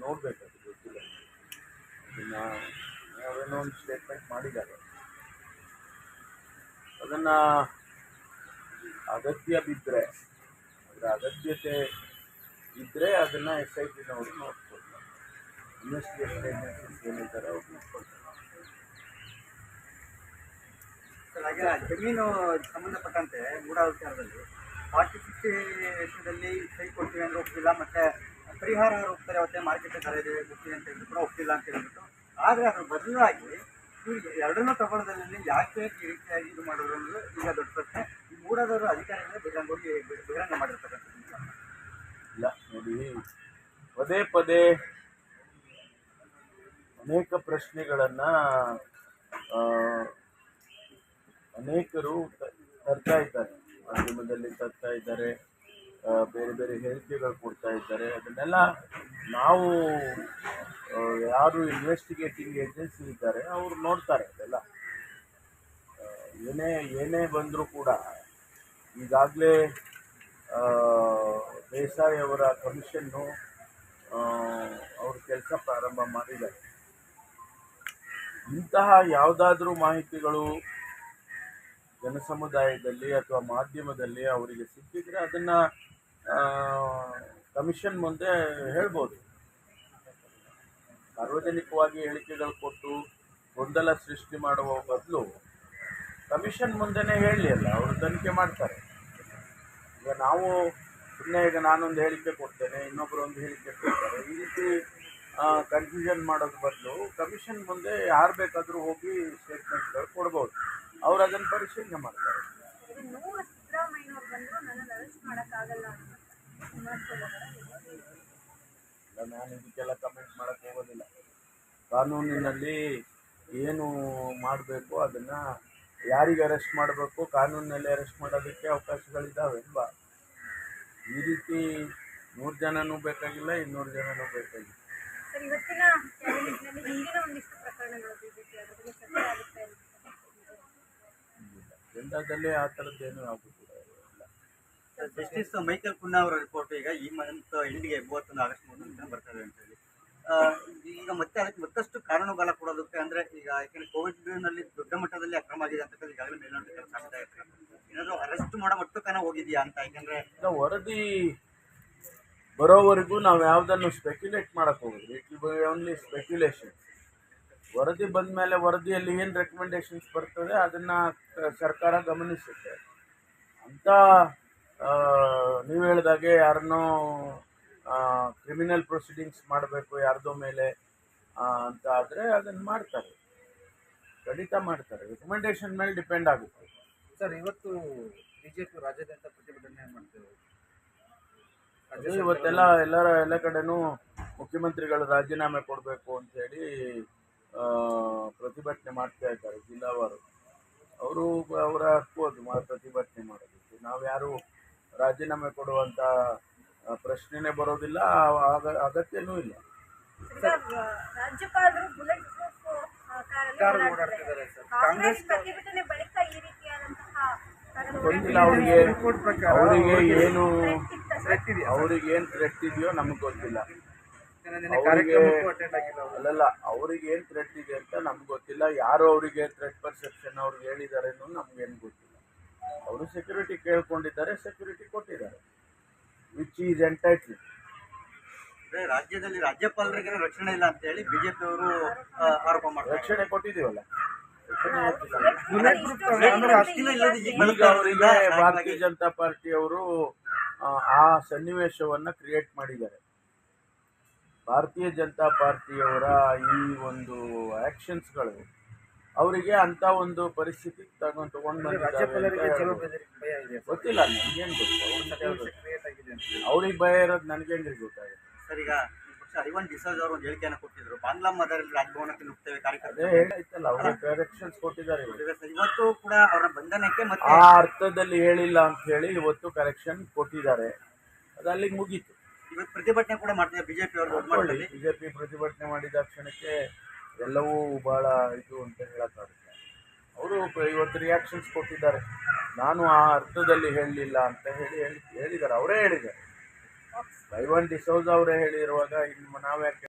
ನೋಡ್ಬೇಕು, ಅದು ಗೊತ್ತಿಲ್ಲ. ಅದನ್ನ ಅವರೇನೋ ಒಂದು ಸ್ಟೇಟ್ಮೆಂಟ್ ಮಾಡಿದ್ದಾರೆ. ಅದನ್ನ ಅಗತ್ಯ ಬಿದ್ದರೆ, ಅದರ ಅಗತ್ಯತೆ ಇದ್ದರೆ ಅದನ್ನು SITನವರು ನೋಡ್ಕೊಳ್ತಾರೆ. ಇನ್ವೆಸ್ಟಿಗೇಷನ್ ಏಜೆನ್ಸೀಸ್ ಏನಿದ್ದಾರೆ ಅವ್ರು ನೋಡ್ಕೊಳ್ತಾರೆ. ಹಾಗೆ ಜಮೀನು ಸಂಬಂಧಪಟ್ಟಂತೆ ಮೂಢ ವಿಚಾರದಲ್ಲಿ 40-50 ವಿಷಯದಲ್ಲಿ ಕೈ ಕೊಡ್ತೀವಿ ಅಂದರೆ ಒಪ್ಪಿಲ್ಲ, ಮತ್ತು ಪರಿಹಾರ ಹೋಗ್ತಾರೆ ಅವತ್ತೇ ಮಾರ್ಕೆಟ್ ಖರೀದಿ ಗೊತ್ತಿದೆ ಅಂತ ಹೇಳಿದ್ರು ಕೂಡ ಒಪ್ಪಿಲ್ಲ ಅಂತ ಹೇಳ್ಬಿಟ್ಟು. ಆದರೆ ಅದ್ರ ಬದಲಾಗಿ ಇವ್ರಿಗೆ ಎರಡನ್ನೂ ತಗೊಳ್ಳೋದ್ರಲ್ಲಿ ಯಾಕೆ ಈ ರೀತಿಯಾಗಿ ಇದು ಮಾಡೋದು ಅನ್ನೋದು ಈಗ ದೊಡ್ಡ ಪ್ರಶ್ನೆ. ಈ ಮೂಢದವರು ಅಧಿಕಾರಿಗಳೇ ಬಹಿರಂಗ ಮಾಡಿರ್ತಕ್ಕಂಥದ್ದು ಇಲ್ಲ. ನೋಡಿ, ಪದೇ ಪದೇ ಅನೇಕ ಪ್ರಶ್ನೆಗಳನ್ನು ಅನೇಕರು ತರ್ತಾ ಇದ್ದಾರೆ, ಮಾಧ್ಯಮದಲ್ಲಿ ತರ್ತಾ ಇದ್ದಾರೆ, ಬೇರೆ ಬೇರೆ ಹೇಳಿಕೆಗಳು ಕೊಡ್ತಾ ಇದ್ದಾರೆ. ಅದನ್ನೆಲ್ಲ ನಾವು ಯಾರು ಇನ್ವೆಸ್ಟಿಗೇಟಿಂಗ್ ಏಜೆನ್ಸಿ ಇದ್ದಾರೆ ಅವರು ನೋಡ್ತಾರೆ. ಅದೆಲ್ಲ ಏನೇ ಬಂದರೂ ಕೂಡ ಈಗಾಗಲೇ ದೇಸಾಯಿ ಅವರ ಕಮಿಷನ್ನು ಅವ್ರ ಕೆಲಸ ಪ್ರಾರಂಭ ಮಾಡಿದ್ದಾರೆ. ಇಂತಹ ಯಾವುದಾದ್ರೂ ಮಾಹಿತಿಗಳು ಜನಸಮುದಾಯದಲ್ಲಿ ಅಥವಾ ಮಾಧ್ಯಮದಲ್ಲಿ ಅವರಿಗೆ ಸಿಕ್ಕಿದ್ರೆ ಅದನ್ನು ಕಮಿಷನ್ ಮುಂದೆ ಹೇಳ್ಬೋದು. ಸಾರ್ವಜನಿಕವಾಗಿ ಹೇಳಿಕೆಗಳು ಕೊಟ್ಟು ಗೊಂದಲ ಸೃಷ್ಟಿ ಮಾಡುವ ಬದಲು ಕಮಿಷನ್ ಮುಂದೆನೇ ಹೇಳಲಿ ಅಲ್ಲ, ಅವರು ತನಿಖೆ ಮಾಡ್ತಾರೆ. ಈಗ ನಾವು ಸುಮ್ಮನೆ ಈಗ ನಾನೊಂದು ಹೇಳಿಕೆ ಕೊಡ್ತೇನೆ, ಇನ್ನೊಬ್ಬರು ಒಂದು ಹೇಳಿಕೆ ಕೊಡ್ತಾರೆ, ಈ ರೀತಿ ಕನ್ಫ್ಯೂಷನ್ ಮಾಡೋದ್ರ ಬದಲು ಕಮಿಷನ್ ಮುಂದೆ ಯಾರು ಬೇಕಾದರೂ ಹೋಗಿ ಸ್ಟೇಟ್ಮೆಂಟ್ಗಳು ಕೊಡ್ಬೋದು. ಅವ್ರು ಅದನ್ನು ಪರಿಶೀಲನೆ ಮಾಡ್ತಾರೆ. ನಾನು ಇದಕ್ಕೆಲ್ಲ ಕಮೆಂಟ್ ಮಾಡೋಕ್ಕೆ ಹೋಗೋದಿಲ್ಲ. ಕಾನೂನಿನಲ್ಲಿ ಏನು ಮಾಡಬೇಕು ಅದನ್ನು, ಯಾರಿಗೆ ಅರೆಸ್ಟ್ ಮಾಡಬೇಕು ಕಾನೂನಿನಲ್ಲಿ ಅರೆಸ್ಟ್ ಮಾಡೋದಕ್ಕೆ ಅವಕಾಶಗಳಿದ್ದಾವೆ ಅಲ್ವಾ. ಈ ರೀತಿ 100 ಜನನೂ ಬೇಕಾಗಿಲ್ಲ, 200 ಜನನೂ ಬೇಕಾಗಿಲ್ಲ. ಅಜೆಂಡಾದಲ್ಲಿ ಆ ಥರದ್ದೇನು ಆಗುತ್ತಿಲ್ಲ. ಜಸ್ಟಿಸ್ ಮೈಕಲ್ ಕುನ್ನಾ ಅವರ ರಿಪೋರ್ಟ್ ಈಗ ಈ ಮಂತ್ ಎಂಡಿಗೆ 31 ಆಗಸ್ಟ್ 3 ಬರ್ತದೆ ಅಂತ ಹೇಳಿ, ಈಗ ಮತ್ತೆ ಅದಕ್ಕೆ ಮತ್ತಷ್ಟು ಕಾನೂನು ಬಲ ಕೊಡೋದಕ್ಕೆ, ಅಂದರೆ ಈಗ ಯಾಕೆಂದರೆ ಕೋವಿಡ್ನಲ್ಲಿ ದೊಡ್ಡ ಮಟ್ಟದಲ್ಲಿ ಅಕ್ರಮ ಆಗಿದೆ ಅಂತ ಈಗಾಗಲೇ ಮೇಲ್ನೋಟಕ್ಕೆ ಸಾಕ್ತಾ ಇರ್ತಾರೆ. ಏನಾದರೂ ಅರೆಸ್ಟ್ ಮಾಡೋ ಮಟ್ಟಕ್ಕನ ಹೋಗಿದೆಯಾ ಅಂತ, ಯಾಕೆಂದರೆ ವರದಿ ಬರೋವರೆಗೂ ನಾವು ಯಾವುದನ್ನು ಸ್ಪೆಕ್ಯುಲೇಟ್ ಮಾಡೋಕ್ಕೆ ಹೋಗೋದು. It will be only speculation. ವರದಿ ಬಂದ ಮೇಲೆ ವರದಿಯಲ್ಲಿ ಏನು ರೆಕಮೆಂಡೇಶನ್ಸ್ ಬರ್ತದೆ ಅದನ್ನು ಸರ್ಕಾರ ಗಮನಿಸುತ್ತೆ. ಅಂತ ನೀವು ಹೇಳಿದಾಗೆ ಯಾರನ್ನೋ ಕ್ರಿಮಿನಲ್ ಪ್ರೊಸೀಡಿಂಗ್ಸ್ ಮಾಡಬೇಕು ಯಾರ್ದೋ ಮೇಲೆ ಅಂತ ಆದರೆ ಅದನ್ನು ಮಾಡ್ತಾರೆ, ಖಂಡಿತ ಮಾಡ್ತಾರೆ. ರೆಕಮೆಂಡೇಶನ್ ಮೇಲೆ ಡಿಪೆಂಡ್ ಆಗುತ್ತೆ. ಸರ್, ಇವತ್ತು BJP ರಾಜ್ಯಾದ್ಯಂತ ಪ್ರತಿಭಟನೆ ಮಾಡ್ತೇವೆ. ಇವತ್ತೆಲ್ಲ ಎಲ್ಲ ಕಡೆನೂ ಮುಖ್ಯಮಂತ್ರಿಗಳು ರಾಜೀನಾಮೆ ಕೊಡಬೇಕು ಅಂಥೇಳಿ ಪ್ರತಿಭಟನೆ ಮಾಡ್ತಾ ಇದ್ದಾರೆ ಜಿಲ್ಲಾವಾರು. ಅವರು ಅವರ ಹಕ್ಕು ಅದು ಪ್ರತಿಭಟನೆ ಮಾಡೋದಕ್ಕೆ. ನಾವು ಯಾರು ರಾಜೀನಾಮೆ ಕೊಡುವಂಥ ಪ್ರಶ್ನೆನೇ ಬರೋದಿಲ್ಲ, ಅಗತ್ಯನೂ ಇಲ್ಲ. ಗೊತ್ತಿಲ್ಲ ಅವ್ರಿಗೇನು ಥ್ರೆಟ್ ಇದೆಯೋ ನಮಗೆ ಗೊತ್ತಿಲ್ಲ. ಅಲ್ಲಲ್ಲ, ಅವ್ರಿಗೇನು ಥ್ರೆಟ್ ಇದೆ ಅಂತ ನಮ್ಗೆ ಗೊತ್ತಿಲ್ಲ. ಯಾರು ಅವರಿಗೆ ಥ್ರೆಟ್ ಪರ್ಸೆಪ್ಷನ್ ಅವ್ರಿಗೆ ಹೇಳಿದ್ದಾರೆ ಅನ್ನೋದು ನಮಗೇನು ಗೊತ್ತಿಲ್ಲ. ಅವರು ಸೆಕ್ಯೂರಿಟಿ ಕೇಳ್ಕೊಂಡಿದ್ದಾರೆ, ಸೆಕ್ಯೂರಿಟಿ ಕೊಟ್ಟಿದ್ದಾರೆ, ವಿಚ್ ಈಸ್ ಎಂಟೈಟ್ಲ್ಡ್. ರಾಜ್ಯದಲ್ಲಿ ರಾಜ್ಯಪಾಲರಿಗೆ ರಕ್ಷಣೆ ಇಲ್ಲ ಅಂತ ಹೇಳಿ BJP ಅವರು ಆರೋಪ ಮಾಡ್ತಾರೆ. ರಕ್ಷಣೆ ಕೊಟ್ಟಿದ್ದೀವಲ್ಲ, ಈಗ ಅವರಿಗೆ ಭಾರತೀಯ ಜನತಾ ಪಾರ್ಟಿ ಅವರು ಆ ಸನ್ನಿವೇಶವನ್ನು ಕ್ರಿಯೇಟ್ ಮಾಡಿದ್ದಾರೆ. ಭಾರತೀಯ ಜನತಾ ಪಾರ್ಟಿಯವರ ಈ ಒಂದು ಆ್ಯಕ್ಷನ್ಸ್ಗಳು ಅವರಿಗೆ ಅಂಥ ಒಂದು ಪರಿಸ್ಥಿತಿ ತಗೊಂಡು ಬಂದಿದ್ದಾವೆ ಅಂತ ಹೇಳ್ಬೋದು. ಗೊತ್ತಿಲ್ಲ, ನನಗೇನು ಗೊತ್ತು, ಅವ್ರಿಗೆ ಭಯ ಇರೋದು ನನಗೇನು ಗೊತ್ತಾಗುತ್ತೆ. ಸರ್, ಈಗ ಐವನ್ ಡಿಸೋಜ್ ಅವರು ಒಂದು ಹೇಳಿಕೆಯನ್ನು ಕೊಟ್ಟಿದ್ರು, ಬಾಂಗ್ಲಾ ಮದರಲ್ಲಿ ರಾಜಭವನಕ್ಕೆ ನುಗ್ತೇವೆ ಅದೇ ಕಾರ್ಯಕರ್ತರು ಹೇಳೈತಲ್ಲ, ಅವ್ರಿಗೆ ಡೈರೆಕ್ಷನ್ಸ್ ಕೊಟ್ಟಿದ್ದಾರೆ. ಇವತ್ತು ಕೂಡ ಅವರ ಬಂಧನಕ್ಕೆ ಮತ್ತೆ ಆ ಅರ್ಥದಲ್ಲಿ ಹೇಳಿಲ್ಲ ಅಂತ ಹೇಳಿ ಇವತ್ತು ಕರೆಕ್ಷನ್ ಕೊಟ್ಟಿದ್ದಾರೆ. ಅದು ಅಲ್ಲಿಗೆ ಮುಗೀತು. ಇವತ್ತು ಪ್ರತಿಭಟನೆ ಕೂಡ ಮಾಡ್ತಿದ್ದಾರೆ ಬಿಜೆಪಿ ಅವರು. ಬಿಜೆಪಿ ಪ್ರತಿಭಟನೆ ಮಾಡಿದ ಕ್ಷಣಕ್ಕೆ ಎಲ್ಲವೂ ಬಹಳ ಇದು ಅಂತ ಹೇಳಕ್ಕಾಗುತ್ತೆ. ಅವರು ಇವತ್ತು ರಿಯಾಕ್ಷನ್ಸ್ ಕೊಟ್ಟಿದ್ದಾರೆ. ನಾನು ಆ ಅರ್ಥದಲ್ಲಿ ಹೇಳಲಿಲ್ಲ ಅಂತ ಹೇಳಿದ್ದಾರೆ, ಅವರೇ ಹೇಳಿದ್ದಾರೆ. ಐವನ್ ಡಿಸೋಜ ಅವರೇ ಹೇಳಿರುವಾಗ ಇನ್ನು ನಾವ್ಯಾಕೆ